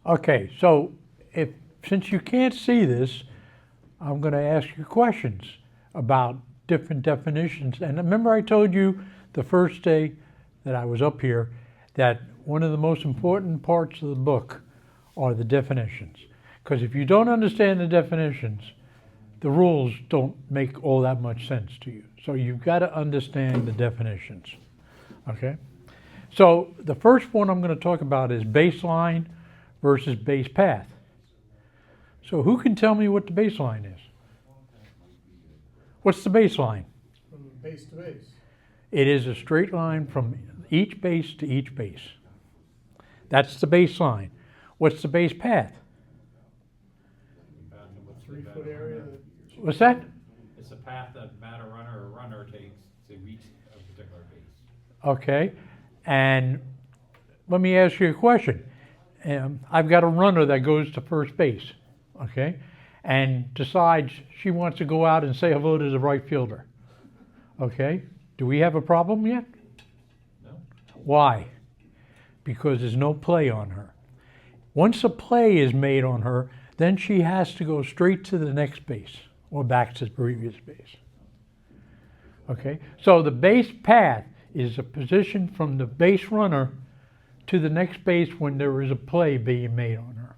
Okay, so since you can't see this, I'm going to ask you questions about different definitions. And remember I told you the first day that I was up here that one of the most important parts of the book are the definitions. Because if you don't understand the definitions, the rules don't make all that much sense to you. So you've got to understand the definitions. Okay? So the first one I'm going to talk about is baseline versus base path. So who can tell me what the baseline is? What's the baseline? From base to base. It is a straight line from each base to each base. That's the baseline. What's the base path? 3-foot area. What's that? It's a path that batter runner or runner takes to reach a particular base. Okay. And let me ask you a question. I've got a runner that goes to first base, okay, and decides she wants to go out and say hello to the right fielder. Okay. Do we have a problem yet? No. Why? Because there's no play on her. Once a play is made on her, then she has to go straight to the next base or back to the previous base. Okay, so the base path is a position from the base runner to the next base when there is a play being made on her.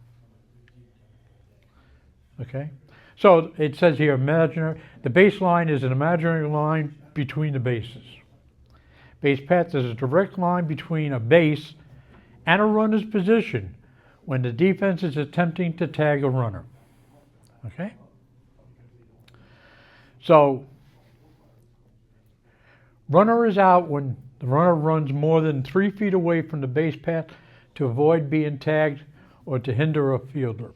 Okay, so it says here, the baseline is an imaginary line between the bases. Base path is a direct line between a base and a runner's position when the defense is attempting to tag a runner. Okay? So, runner is out when the runner runs more than 3 feet away from the base path to avoid being tagged or to hinder a fielder.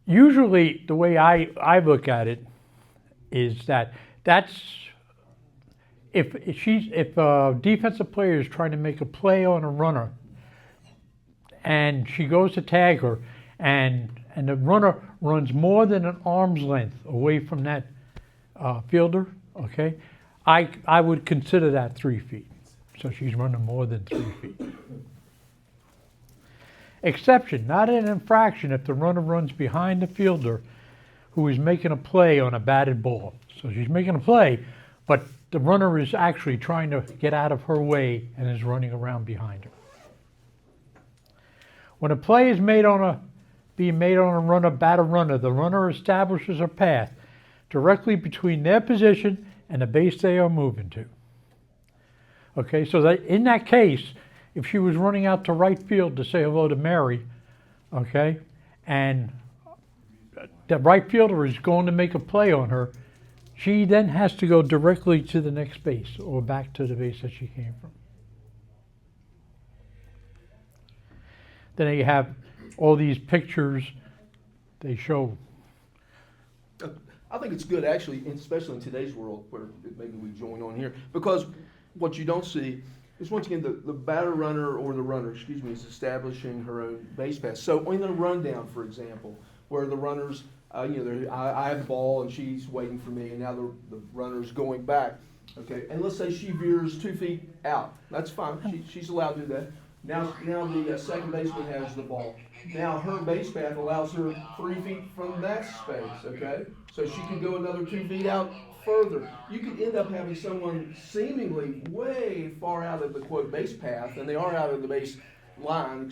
Usually, the way I look at it is that's if a defensive player is trying to make a play on a runner and she goes to tag her and the runner runs more than an arm's length away from that fielder, okay, I would consider that 3 feet. So she's running more than 3 feet. Exception, not an infraction if the runner runs behind the fielder who is making a play on a batted ball. So she's making a play, but the runner is actually trying to get out of her way and is running around behind her. When a play is being made on a runner, batter runner, the runner establishes a path directly between their position and the base they are moving to. Okay, so that in that case, if she was running out to right field to say hello to Mary, okay, and the right fielder is going to make a play on her, she then has to go directly to the next base or back to the base that she came from. Then you have all these pictures. They show. I think it's good, actually, especially in today's world, where maybe we join on here, because what you don't see is, once again, the batter runner or the runner, is establishing her own base path. So in the rundown, for example, where the runner's, I have the ball and she's waiting for me, and now the runner's going back. Okay, and let's say she veers 2 feet out. That's fine. She's allowed to do that. Now the second baseman has the ball. Now her base path allows her 3 feet from that space, okay? So she can go another 2 feet out further. You could end up having someone seemingly way far out of the, quote, base path, and they are out of the base line,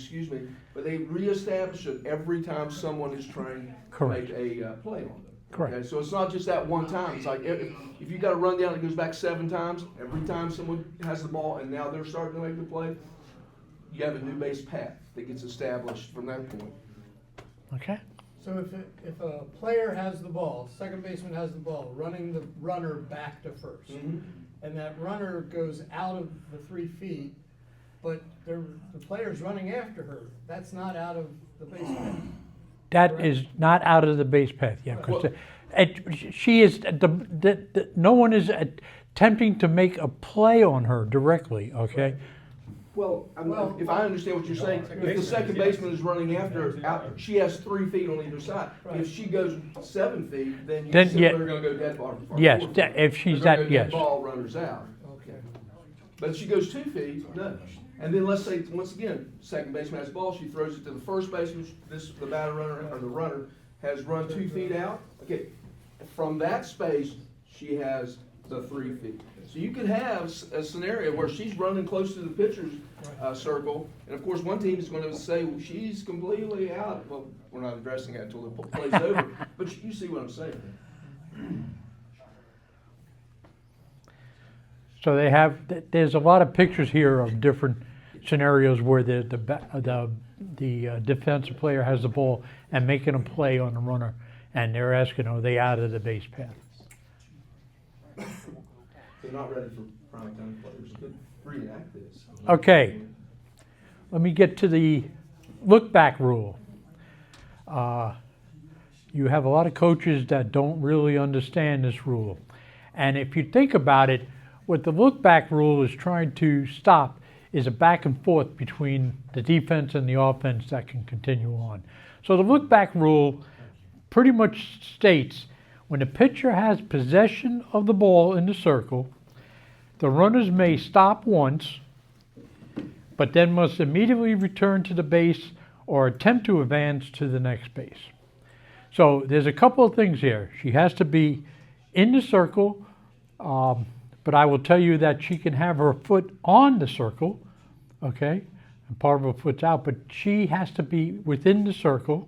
but they reestablish it every time someone is trying to make a play on them. Correct. Okay? So it's not just that one time. It's like if you got a rundown that goes back 7 times, every time someone has the ball and now they're starting to make the play, you have a new base path that gets established from that point. Okay. So if a player has the ball, second baseman has the ball, running the runner back to first, and that runner goes out of the 3 feet, but the player's running after her, that's not out of the base path. That Correct? is not out of the base path, yeah. Because she is no one is attempting to make a play on her directly. Okay. Well, if I understand what you're saying, if the second baseman is running after her, she has 3 feet on either side. Right. If she goes 7 feet, then Then, simply yeah. are going to go dead ball. Yes, 4 feet. if she's They're gonna that, go yes. dead ball, runners out. Okay. But if she goes 2 feet, no. And then let's say, once again, second baseman has the ball, she throws it to the first baseman, the batter runner, or the runner, has run 2 feet out. Okay, from that space, she has the 3 feet. So you could have a scenario where she's running close to the pitcher's circle, and of course, one team is going to say, well, she's completely out. Well, we're not addressing that until the play's over, but you see what I'm saying. So there's a lot of pictures here of different scenarios where the defensive player has the ball and making a play on the runner, and they're asking, are they out of the base path? They're not ready for prime time players. Could reenact this. Okay, let me get to the look back rule. You have a lot of coaches that don't really understand this rule, and if you think about it, what the look back rule is trying to stop is a back and forth between the defense and the offense that can continue on. So the look back rule pretty much states when the pitcher has possession of the ball in the circle, the runners may stop once, but then must immediately return to the base or attempt to advance to the next base. So there's a couple of things here. She has to be in the circle, but I will tell you that she can have her foot on the circle, okay, and part of her foot's out, but she has to be within the circle,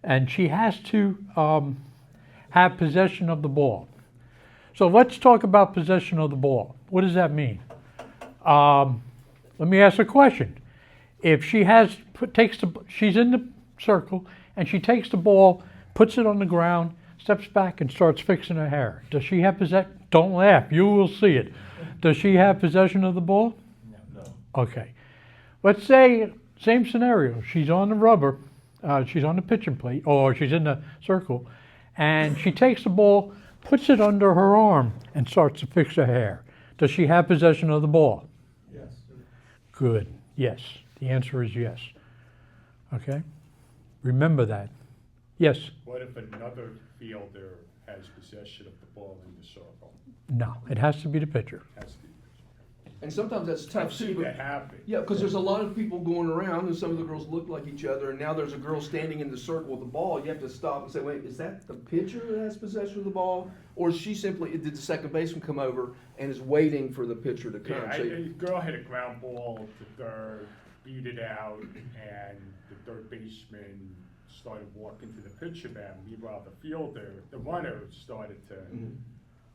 and she has to have possession of the ball. So let's talk about possession of the ball. What does that mean? Let me ask a question. If she she's in the circle, and she takes the ball, puts it on the ground, steps back and starts fixing her hair, does she have possession? Don't laugh, you will see it. Does she have possession of the ball? No. Okay. Let's say, same scenario, she's on the rubber, she's on the pitching plate, or she's in the circle, and she takes the ball, puts it under her arm, and starts to fix her hair. Does she have possession of the ball? Yes. Good, yes. The answer is yes. Okay? Remember that. Yes? What if another fielder has possession of the ball in the circle? No, it has to be the pitcher. Has to be. And sometimes that's tough I've seen too. that happen. Yeah, because there's a lot of people going around, and some of the girls look like each other, and now there's a girl standing in the circle with the ball. You have to stop and say, wait, is that the pitcher that has possession of the ball? Or is she simply, did the second baseman come over and is waiting for the pitcher to come? Yeah, So a girl hit a ground ball to third, beat it out, and the third baseman started walking to the pitcher mound. Meanwhile, the runner started to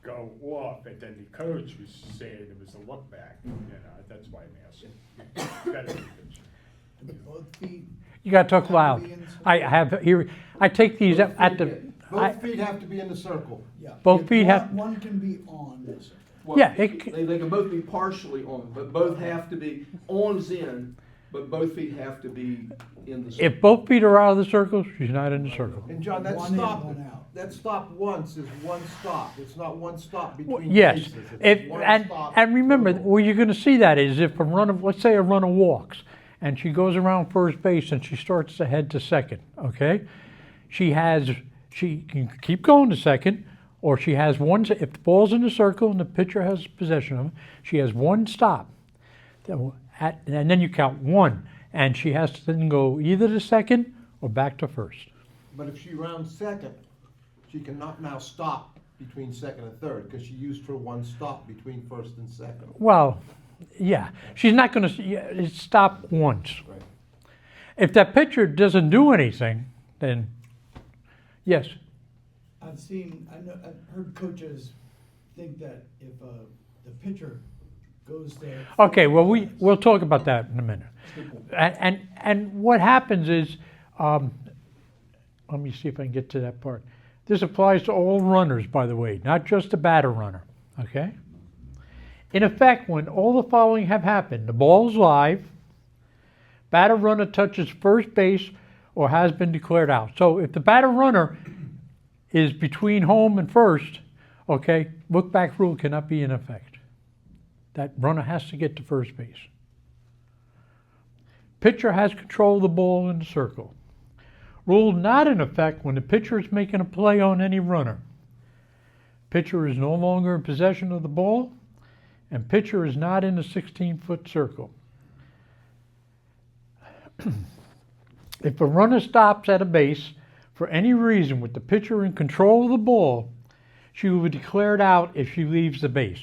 go off, and then the coach was saying it was a look back. You know, that's why I'm asking. Better than the pitcher. Both feet You got to talk have to loud. be in circle. I have here. I take these at the. Both feet have to be in the circle. Yeah. Both If feet one- have- One can be on the circle. well, Yeah, it c- they can both be partially on, but both have to be, on's in, but both feet have to be in the circle. If both feet are out of the circle, she's not in the circle. And John, that One in, stop, one out. that stop once is one stop. It's not one stop Well, between yes, bases. It's one and stop remember, per ball. where you're going to see that is if a runner, let's say a runner walks, and she goes around first base and she starts to head to second. Okay, she can keep going to second, or she has one. If the ball's in the circle and the pitcher has possession of it, she has one stop, and then you count one, and she has to then go either to second or back to first. But if she rounds second, she cannot now stop between second and third because she used her one stop between first and second. Well, yeah, she's not going to stop once. Right. If that pitcher doesn't do anything, then yes. I've heard coaches think that if the pitcher goes there. Okay, well we'll talk about that in a minute. And what happens is, let me see if I can get to that part. This applies to all runners, by the way, not just the batter runner. Okay. In effect, when all the following have happened, the ball is live, batter runner touches first base or has been declared out. So if the batter runner is between home and first, okay, look back rule cannot be in effect. That runner has to get to first base. Pitcher has control of the ball in the circle. Rule not in effect when the pitcher is making a play on any runner. Pitcher is no longer in possession of the ball, and pitcher is not in the 16-foot circle. If a runner stops at a base for any reason with the pitcher in control of the ball, she will be declared out if she leaves the base.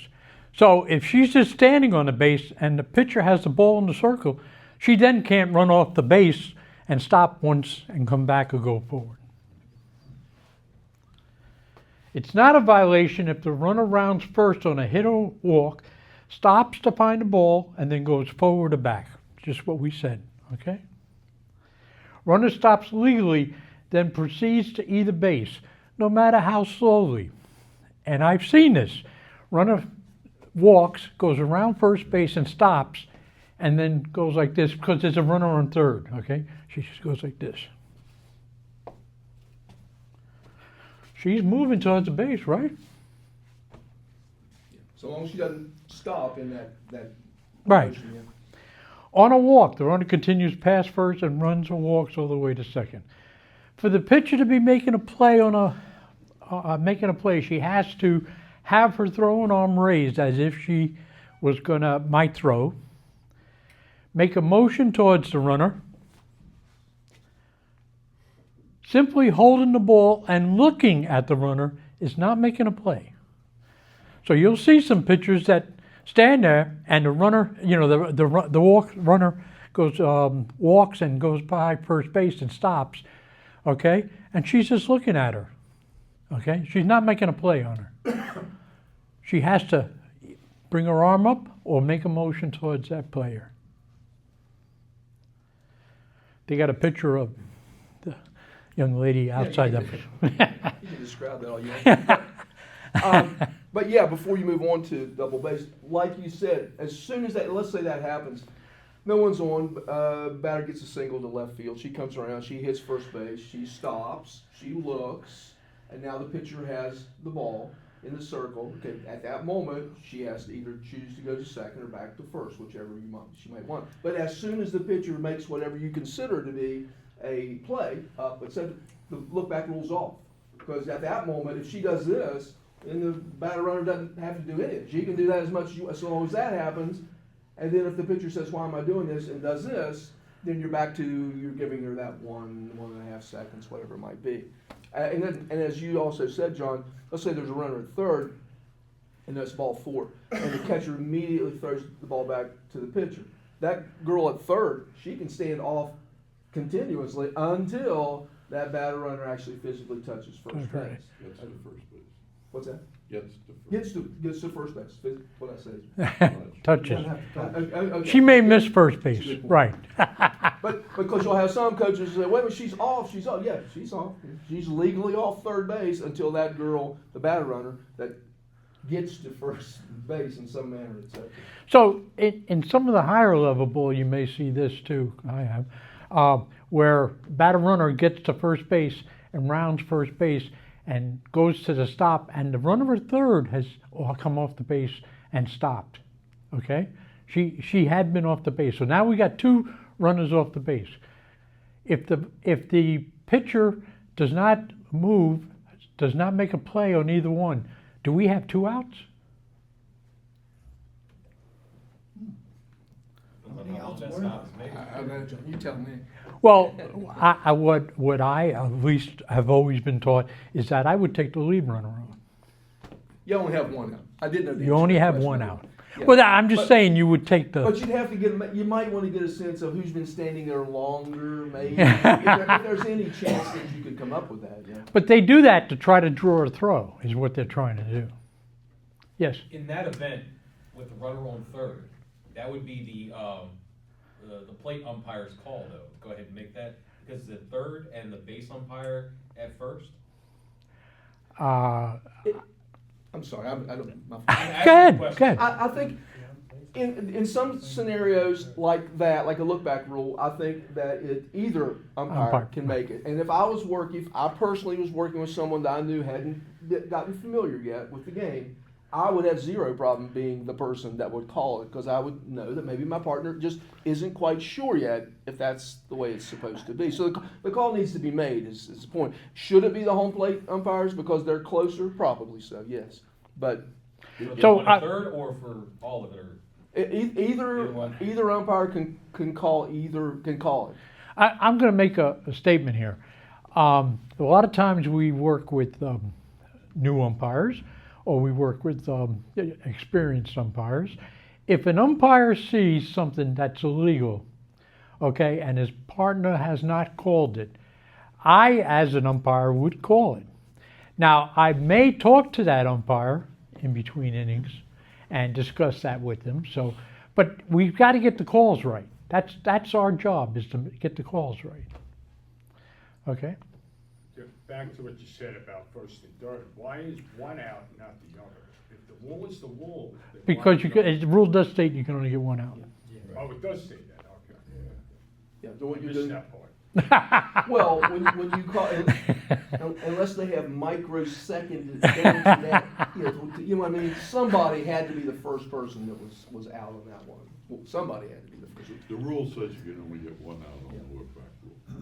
So if she's just standing on the base and the pitcher has the ball in the circle, she then can't run off the base and stop once and come back or go forward. It's not a violation if the runner rounds first on a hit or walk, stops to find the ball, and then goes forward or back. Just what we said, okay? Runner stops legally, then proceeds to either base, no matter how slowly. And I've seen this. Runner walks, goes around first base and stops, and then goes like this because there's a runner on third, okay? She just goes like this. She's moving towards the base, right? So long as she doesn't stop in that Right. motion, yeah. On a walk, the runner continues past first and runs or walks all the way to second. For the pitcher to be making a play she has to have her throwing arm raised as if she was might throw. Make a motion towards the runner. Simply holding the ball and looking at the runner is not making a play. So you'll see some pitchers that stand there and the runner, runner goes walks and goes by first base and stops, okay? And she's just looking at her, okay? She's not making a play on her. She has to bring her arm up or make a motion towards that player. They got a picture of the young lady outside you the. You can describe that all you want. But yeah, before you move on to double base, like you said, as soon as that, let's say that happens, no one's on, batter gets a single to left field, she comes around, she hits first base, she stops, she looks, and now the pitcher has the ball in the circle. Okay, at that moment, she has to either choose to go to second or back to first, whichever she might want. But as soon as the pitcher makes whatever you consider to be a play, but said the look back rule's off. Because at that moment, if she does this, then the batter runner doesn't have to do anything. She can do that as long as that happens. And then if the pitcher says, "Why am I doing this?" and does this, then you're back to you're giving her that 1.5 seconds, whatever it might be. And as you also said, John, let's say there's a runner at third, and that's ball 4, and the catcher immediately throws the ball back to the pitcher. That girl at third, she can stand off continuously until that batter runner actually physically touches first That's right. base. Gets to first base. What's that? Gets to first. Gets to first base. What I say? Touches. Doesn't have to touch. Okay. She may miss first base, That's a good point. right? But because you'll have some coaches say, "Wait a minute, she's off. She's off." Yeah, she's off. She's legally off third base until that girl, the batter runner, that gets to first base in some manner, etc. So in some of the higher level ball, you may see this too. I have, where batter runner gets to first base and rounds first base and goes to the stop, and the runner at third has come off the base and stopped. Okay, she had been off the base, so now we got 2 runners off the base. If the pitcher does not move, does not make a play on either one, do we have 2 outs? You tell me. Well, what I at least have always been taught is that I would take the lead runner on. You only have 1 out. I didn't know. the You answer only to that have question. 1 out. Yeah. Well, I'm just But- saying you would take But the. you'd have to get. You might want to get a sense of who's been standing there longer, maybe. if there's any chance that you could come up with that. Yeah. But they do that to try to draw a throw, is what they're trying to do. Yes. In that event, with the runner on third, that would be the plate umpire's call, though. Go ahead and make that, because the third and the base umpire at first. I'm sorry. I don't. My, Go ahead. Go ahead. I think in some scenarios like that, like a look back rule, I think that either umpire Umpire. can make it. And if I personally was working with someone that I knew hadn't gotten familiar yet with the game, I would have 0 problem being the person that would call it, because I would know that maybe my partner just isn't quite sure yet if that's the way it's supposed to be. So the call needs to be made is the point. Should it be the home plate umpires because they're closer? Probably so, yes. But For the So one I- at third or for all of it? Or? Either, one. either umpire can call it. I'm going to make a statement here. A lot of times we work with new umpires, or we work with experienced umpires. If an umpire sees something that's illegal, okay, and his partner has not called it, I, as an umpire, would call it. Now, I may talk to that umpire in between innings and discuss that with them. So, but we've got to get the calls right. That's our job, is to get the calls right. Okay. Back to what you said about first and third, why is one out and not the other? If the rule is the rule. then why Because is the rule does state you can only get one out. Oh, it does say that, okay. Yeah, the what I you're missed doing. that part. Well, when you call, unless they have microseconded down to that, you know what I mean? Somebody had to be the first person that was out on that one. Well, somebody had to be the first. The rule says you can only get one out on the look back rule.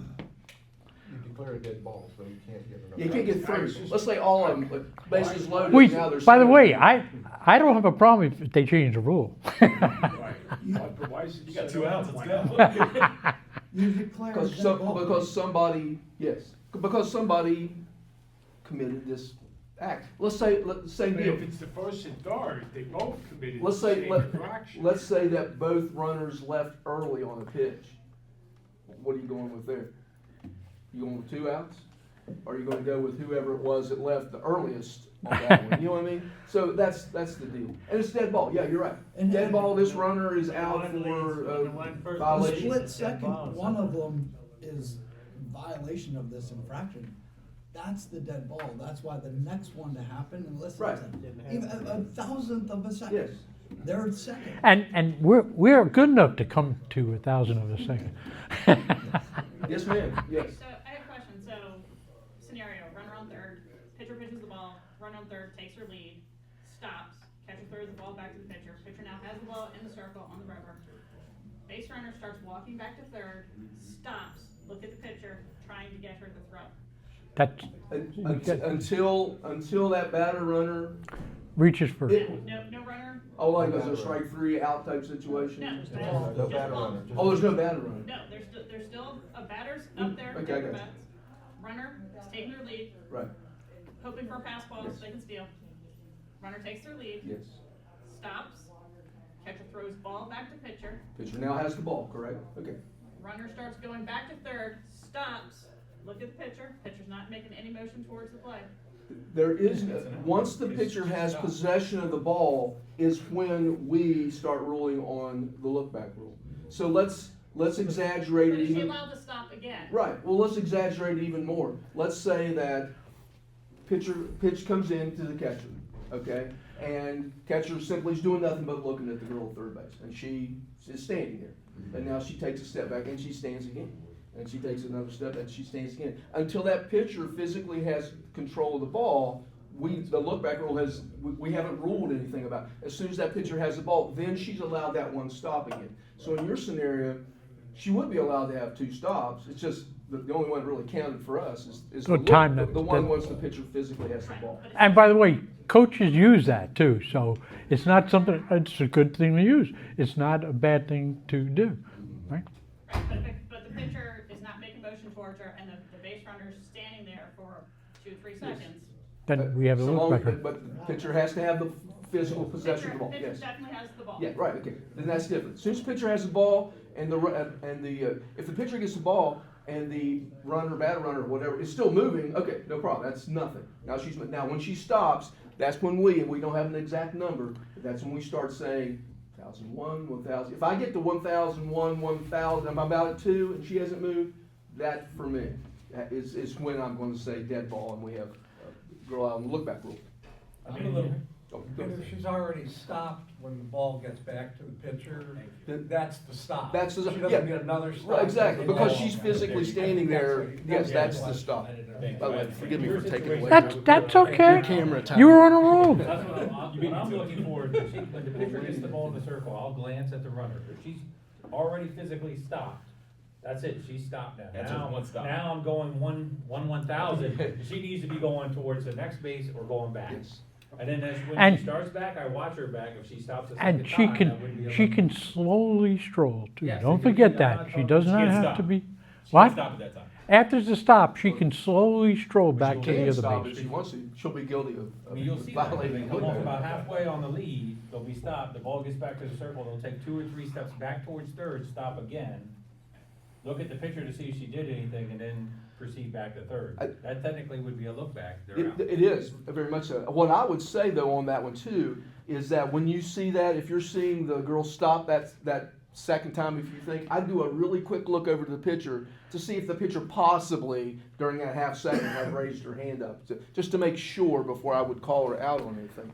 You declare a dead ball, so you can't get another. You can't get three. Let's say all of them, but bases loaded, We, now there's. by the three. way, I don't have a problem if they change the rule. Right. But why is it You got set 2 up outs, one let's out? go. You declare a dead ball. Because somebody, yes, because somebody committed this act. Let's say But deal. if it's the first and third, they both committed the Let's say, same infraction. let's say that both runners left early on a pitch. What are you going with there? You going with 2 outs? Or are you gonna go with whoever it was that left the earliest on that one? You know what I mean? So that's the deal. And it's dead ball, yeah, you're right. And- Dead ball, this runner is out for A violation. split second, one of them is violation of this infraction. That's the dead ball. That's why the next one to happen, unless Right. it's even a thousandth of a second. Yes. They're second. And we're good enough to come to 1,000 of a second. Yes, ma'am, yes. So I have a question. So scenario, runner on third, pitcher pitches the ball, runner on third takes her lead, stops, catcher throws the ball back to the pitcher. Pitcher now has the ball in the circle on the rubber. Base runner starts walking back to third, stops, look at the pitcher, trying to get her to throw. That Until that batter runner, reaches first. No runner? oh, like a strike 3 out type situation? No, there's No, just batter ball. runner. Oh, there's no batter runner. No, there's still a batter's up there, Okay, I taking got you. bats. Runner is taking their lead, Right, hoping for a pass ball so they can steal. Runner takes their lead, yes. stops, catcher throws ball back to pitcher. Pitcher now has the ball, correct? Okay. Runner starts going back to third, stops, look at the pitcher, pitcher's not making any motion towards the play. There is, once the pitcher has possession of the ball is when we start ruling on the look back rule. So let's exaggerate But it is she even. allowed to stop again? Right, well, let's exaggerate it even more. Let's say that pitch comes in to the catcher, okay? And catcher simply is doing nothing but looking at the girl at third base, and she is standing there. And now she takes a step back and she stands again. And she takes another step and she stands again. Until that pitcher physically has control of the ball, the look back rule we haven't ruled anything about. As soon as that pitcher has the ball, then she's allowed that one stop again. So in your scenario, she would be allowed to have 2 stops. It's just the only one that really counted for us is So time that- the one once the pitcher physically has the ball. And by the way, coaches use that too, so it's not something, it's a good thing to use. It's not a bad thing to do, right? Right, but the pitcher is not making motion towards her, and the base runner's standing there for 2-3 seconds. Then we have a So look long- back. But the pitcher has to have the physical possession of the ball, Pitcher yes. definitely has the ball. Yeah, right, okay, then that's different. As soon as the pitcher has the ball and if the pitcher gets the ball and the batter runner, whatever, is still moving, okay, no problem, that's nothing. Now when she stops, that's when we don't have an exact number, but that's when we start saying 1,001, 1,000. If I get to 1,001, 1,000, I'm about at 2 and she hasn't moved, that for me is when I'm going to say dead ball and we have girl out on the look back rule. I'm a little, Oh, go And ahead. if she's already stopped when the ball gets back to the pitcher, Then- that's the stop. That's the- She yeah. doesn't get another stop. Right, exactly, to the because ball. she's physically standing there, yes, that's the stop. Thanks. By the way, forgive me for taking away. That's okay. Camera time. You were on a roll. That's what I'm looking for, is when the pitcher gets the ball in the circle, I'll glance at the runner. If she's already physically stopped, that's it, she's stopped now. That's Now- one stop. Now I'm going 1,000, she needs to be going towards the next base or going back. Yes. And then when And- she starts back, I watch her back. If she stops a And second she time, can, that would be a she look can back. slowly stroll too. Yes, Don't it could be- forget I'm that. not She talking- does She not can't have stop. to be. She can't What? stop at that time. After the stop, she can slowly stroll She back to the can other stop base. if she wants to. She'll be guilty I mean, you'll see that, when violating they the come off look about back. halfway on the lead, they'll be stopped, the ball gets back to the circle, they'll take 2 or 3 steps back towards third, stop again, look at the picture to see if she did anything, and then proceed back to third. I- That technically would be a look back, they're out. It is, very much so. What I would say though on that one too, is that when you see that, if you're seeing the girl stop that second time, if you think, I'd do a really quick look over to the pitcher to see if the pitcher possibly, during that half second, had raised her hand up, just to make sure before I would call her out on anything.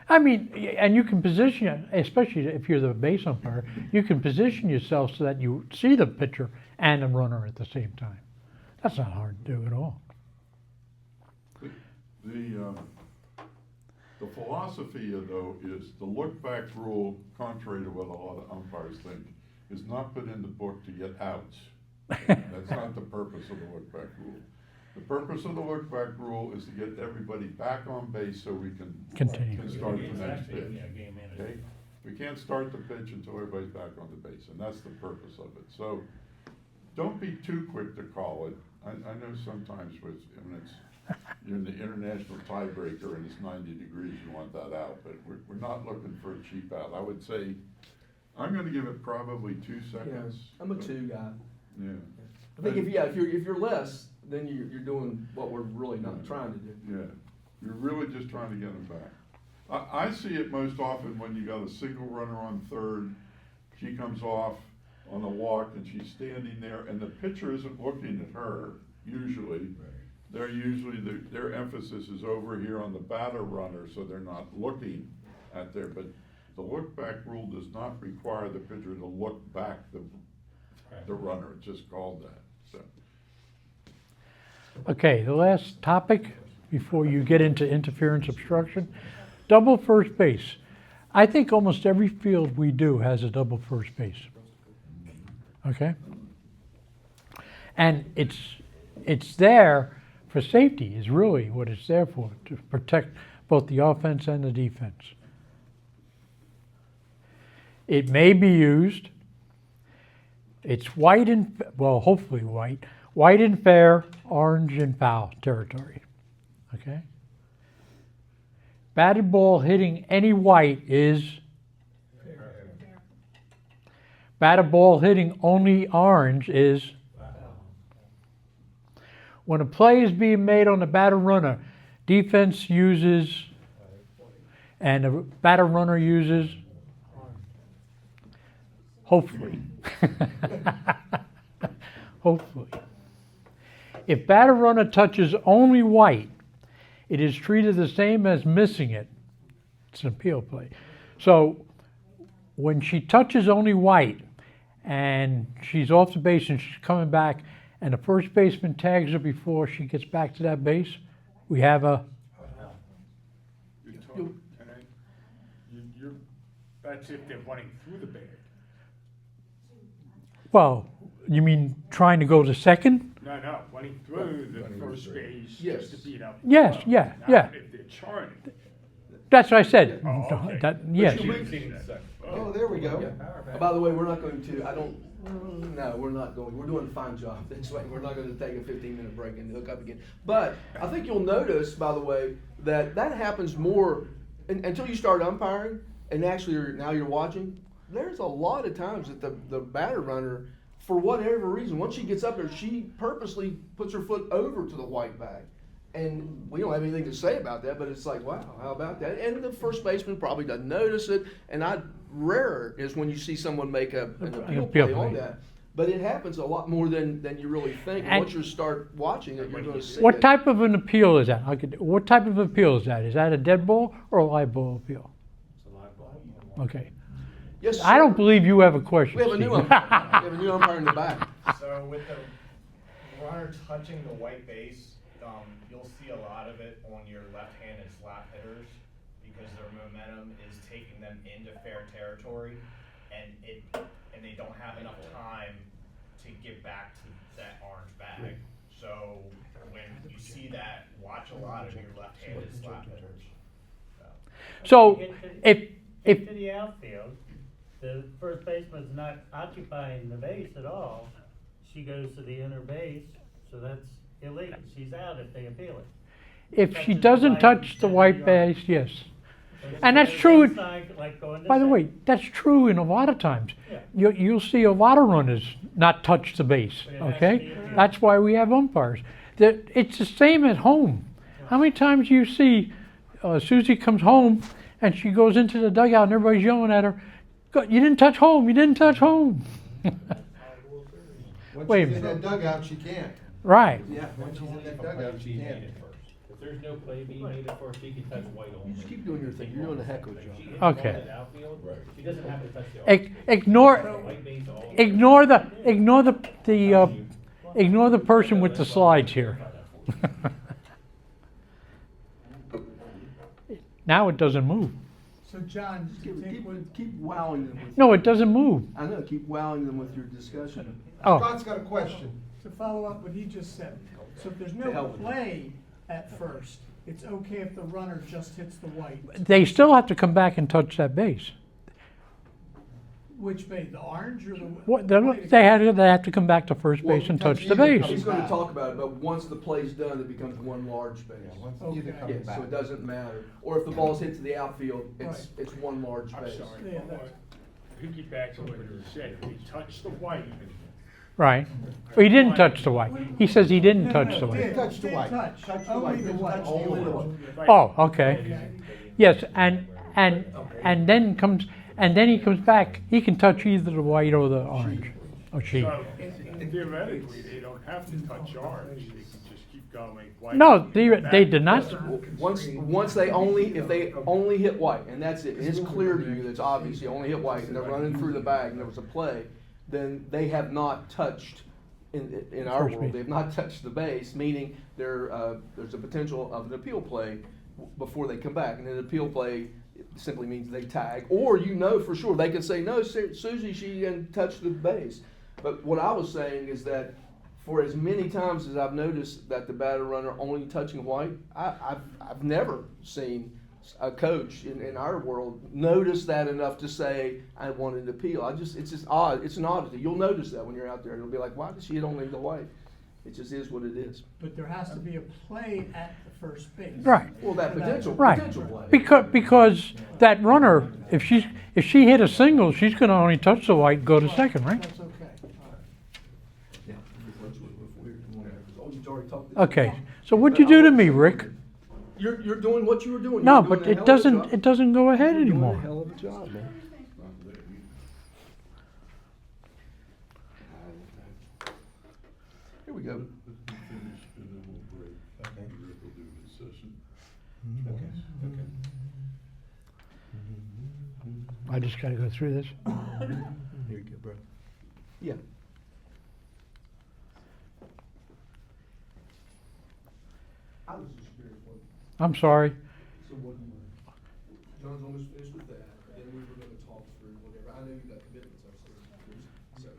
I mean, and you can position, especially if you're the base umpire, you can position yourself so that you see the pitcher and the runner at the same time. That's not hard to do at all. The philosophy though is the look back rule, contrary to what a lot of umpires think, is not put in the book to get outs. That's not the purpose of the look back rule. The purpose of the look back rule is to get everybody back on base so we can Continue. can start the next pitch. Yeah, game manager. Okay? We can't start the pitch until everybody's back on the base, and that's the purpose of it. So, don't be too quick to call it. I know sometimes when you're in the international tiebreaker and it's 90 degrees, you want that out, but we're not looking for a cheap out. I would say, I'm gonna give it probably 2 seconds. I'm a 2 guy. Yeah. I think if you're less, then you're doing what we're really not trying to do. Yeah, you're really just trying to get them back. I see it most often when you got a single runner on third, she comes off on the walk and she's standing there and the pitcher isn't looking at her, usually. They're usually, their emphasis is over here on the batter runner, so they're not looking at there, but the look back rule does not require the pitcher to look back the runner, it's just called that, so. Okay, the last topic before you get into interference obstruction, double first base. I think almost every field we do has a double first base. Okay? And it's there for safety is really what it's there for, to protect both the offense and the defense. It may be used. It's white and, well, hopefully white and fair, orange and foul territory. Okay? Batted ball hitting any white is batted ball hitting only orange is when a play is being made on the batter runner, defense uses and the batter runner uses hopefully. Hopefully. If batter runner touches only white, it is treated the same as missing it. It's an appeal play. So when she touches only white and she's off the base and she's coming back and the first baseman tags her before she gets back to that base, we have a That's if they're running through the bag. well, you mean trying to go to second? No, running through the first base Yes. just to beat up. Yes, yeah, Not yeah. if they're charting. That's what I said. Oh, okay. Yes. Oh, there we go. By the way, we're not going to, no, we're not going, we're doing a fine job this way. We're not going to take a 15-minute break and hook up again. But I think you'll notice, by the way, that happens more until you start umpiring and actually now you're watching. There's a lot of times that the batter runner, for whatever reason, once she gets up there, she purposely puts her foot over to the white bag. And we don't have anything to say about that, but it's like, wow, how about that? And the first baseman probably doesn't notice it. And rarer is when you see someone make an appeal play on that. But it happens a lot more than you really think. And once you start watching it, you're going to see it. What type of an appeal is that? What type of appeal is that? Is that a dead ball or a live ball appeal? It's a live ball. Okay. Yes, sir. I don't believe you have a question, We have a new Steve. umpire. We have a new umpire in the back. So with the runner touching the white base, you'll see a lot of it on your left-handed slap hitters because their momentum is taking them into fair territory, and they don't have enough time to get back to that orange bag. So when you see that, watch a lot of your left-handed slap hitters. So if, Get to the outfield, the first baseman's not occupying the base at all, she goes to the inner base, so that's illegal, she's out if they appeal it. if she Touches doesn't white touch the instead of white the base, orange. yes. So she And that's goes true. inside, like going to By the way, second. that's true in a lot of times. Yeah. You'll see a lot of runners not touch the base, But it has to okay? be appealed. That's why we have umpires. It's the same at home. How many times you see Susie comes home and she goes into the dugout and everybody's yelling at her, "You didn't touch home, you didn't touch home." Once Wait a she's in minute. that dugout, she can't. Right. Yeah, once she's in that If a play dugout, she being can't. made at first. If there's no play being made at first, she can touch white only. You just keep doing your thing, you're doing a heck of a If she job. hits the ball Okay. in the outfield, she doesn't have to touch the Ignore, white base all over. ignore the person with the slides here. Now it doesn't move. So John, Just to take what, keep wowing them with. No, it doesn't move. I know, keep wowing them with your discussion. Oh, Scott's got a question. to follow up what he just said, so if there's To no help. play at first, it's okay if the runner just hits the white. they still have to come back and touch that base. Which base, the orange or the? What, the white they again? have to come back to first Well, base and touch touch the either base. He's gonna talk about it, but once the play's done, it becomes one large base. Yeah, once Okay. either comes Yes, back. so it doesn't matter. Or if the ball's hit to the outfield, Right. it's one large I'm base. sorry, Yeah, one that's- more. Piggyback on what you said, they touch the white. Right. Well, he didn't touch the white. He says he didn't No, touch no, the did. white. Touch the Did white. touch. Touch the Only white. the white. Only the white. Oh, okay. Okay. Yes, and then he comes back. He can touch either the white or the orange. Or she. So theoretically, they don't have to touch orange, they can just keep going white. No, they did not. Once they only, if they only hit white, and that's it, it's clear to you, that's obvious, you only hit white, and they're running through the bag, and there was a play, then they have not touched, in our First world, base. they have not touched the base, meaning there's a potential of an appeal play before they come back, and an appeal play simply means they tag, or you know for sure, they could say, no, Susie, she didn't touch the base. But what I was saying is that for as many times as I've noticed that the batter runner only touching white, I've never seen a coach in our world notice that enough to say, I want an appeal. It's just odd. It's an oddity. You'll notice that when you're out there. It'll be like, why does she hit only the white? It just is what it is. But there has to be a play at the first base. Right. Well, that potential Right. play. Because that runner, if she hit a single, she's going to only touch the white and go to second, right? That's okay. Yeah. Oh, you've already talked. Okay. So what'd you do to me, Rick? You're doing what you were doing. No, You're doing but a it hell of a doesn't. job. It doesn't go ahead You're doing a anymore. hell of a job, man. Here we go. Finish and then we'll break. Okay. Rick will do his session. I just got to go through this. Here you go, bro. Yeah. I was just curious what, I'm sorry. so what you were, John's almost finished with that, then we were gonna talk through whatever, I know you got commitments upstairs. So,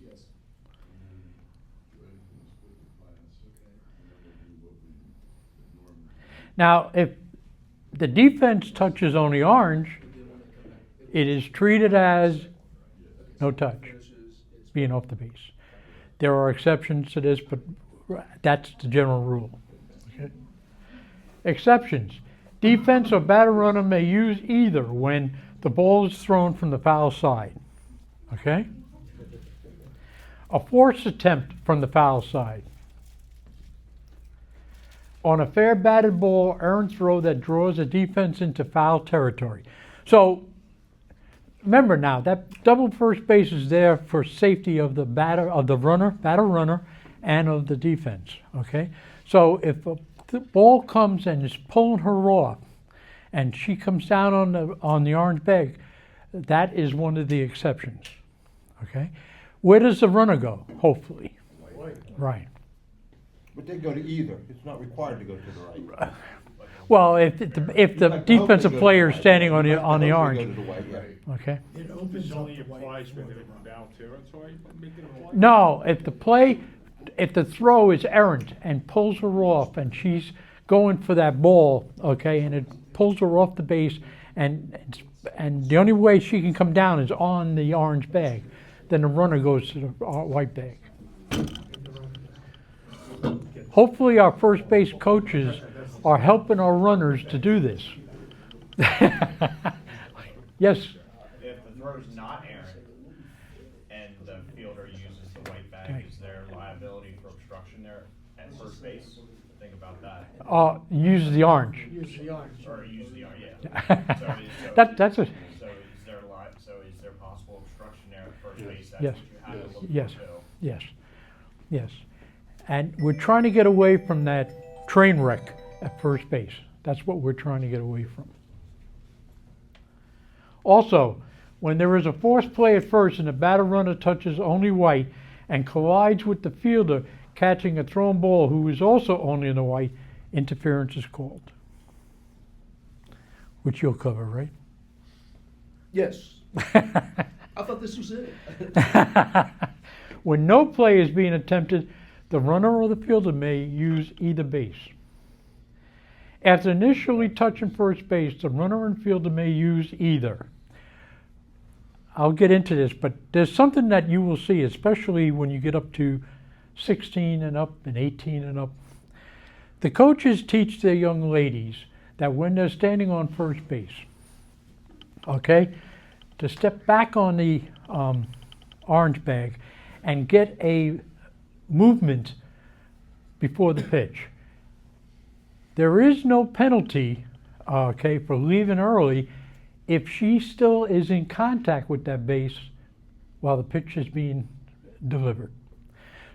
yes. Now, if the defense touches on the orange, it is treated as no touch, being off the base. There are exceptions to this, but that's the general rule. Okay? Exceptions. Defense or batter runner may use either when the ball is thrown from the foul side. Okay? A forced attempt from the foul side. On a fair batted ball, errant throw that draws a defense into foul territory. So remember now that double first base is there for safety of the batter runner, and of the defense. Okay, so if the ball comes and is pulling her off, and she comes down on the orange bag, that is one of the exceptions. Okay, where does the runner go? Hopefully, right. But they go to either. It's not required to go to the right. Well, if the Like, I hope defensive they go to player the is white. standing on Like, the I hope they orange, go to the white, yeah. okay. It opens This up only the white applies when for they're the- in foul territory, make it apply? No, if the throw is errant and pulls her off and she's going for that ball, okay, and it pulls her off the base, and the only way she can come down is on the orange bag. Then the runner goes to the white bag. Hopefully our first base coaches are helping our runners to do this. Yes? If the throw's not errant and the fielder uses the white bag, Okay. is there liability for obstruction there at first base? Think about that. Use the orange. Use the orange. Or use the, That's a, So is there possible obstruction there at first base? That's Yes. what you have to look Yes. for too. yes, yes. And we're trying to get away from that train wreck at first base. That's what we're trying to get away from. Also, when there is a forced play at first and the batter runner touches only white and collides with the fielder catching a thrown ball who is also only in the white, interference is called. Which you'll cover, right? Yes. I thought this was it. When no play is being attempted, the runner or the fielder may use either base. After initially touching first base, the runner and fielder may use either. I'll get into this, but there's something that you will see, especially when you get up to 16 and up and 18 and up. The coaches teach their young ladies that when they're standing on first base, okay, to step back on the orange bag and get a movement before the pitch. There is no penalty, okay, for leaving early if she still is in contact with that base while the pitch is being delivered.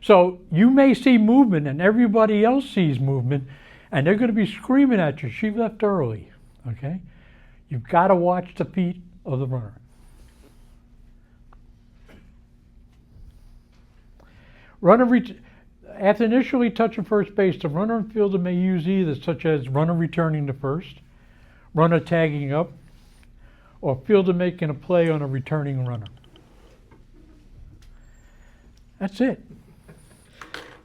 So you may see movement and everybody else sees movement and they're going to be screaming at you, she left early, okay? You've got to watch the feet of the runner. After initially touching first base, the runner and fielder may use either, such as runner returning to first, runner tagging up, or fielder making a play on a returning runner. That's it.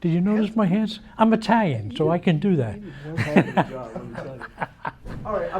Did you notice my hands? I'm Italian, so I can do that. One heck of a job, let me tell you. All right,